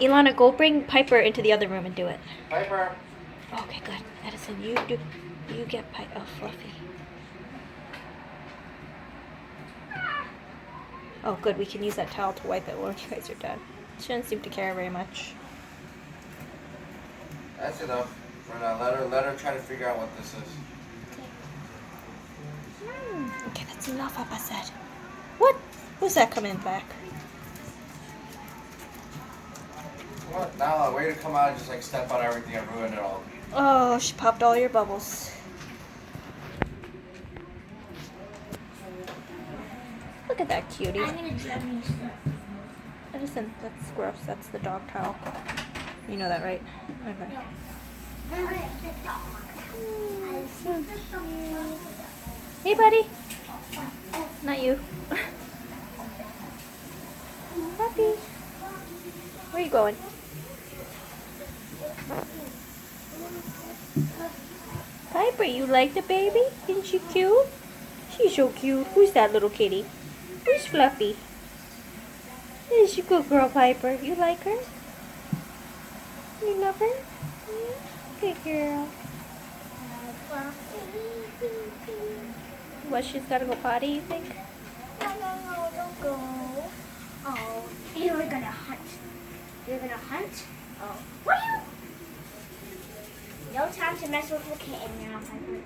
Ilana, go bring Piper into the other room and do it. Piper. Okay, good. Edison, you get Piper. Oh, Fluffy. Oh, good. We can use that towel to wipe it when you guys are done. She doesn't seem to care very much. That's enough for now. Let her try to figure out what this is. Okay, that's enough, Papa said. What? Who's that coming back? What? Now, way to come out and just like step on everything and ruin it all. Oh, she popped all your bubbles. Look at that cutie. I'm gonna jump you stuff. Edison, that's gross. That's the dog towel. You know that, right? Okay. Hey, buddy. Not you. Puppy. Where are you going? Piper, you like the baby? Isn't she cute? She's so cute. Who's that little kitty? Who's Fluffy? Is she a good girl, Piper? You like her? You love her? Yeah. Good girl. What, she's gotta go potty, you think? No, don't go. Oh, you're gonna hunt. You're gonna hunt? Oh. No time to mess with the kitten now, Piper.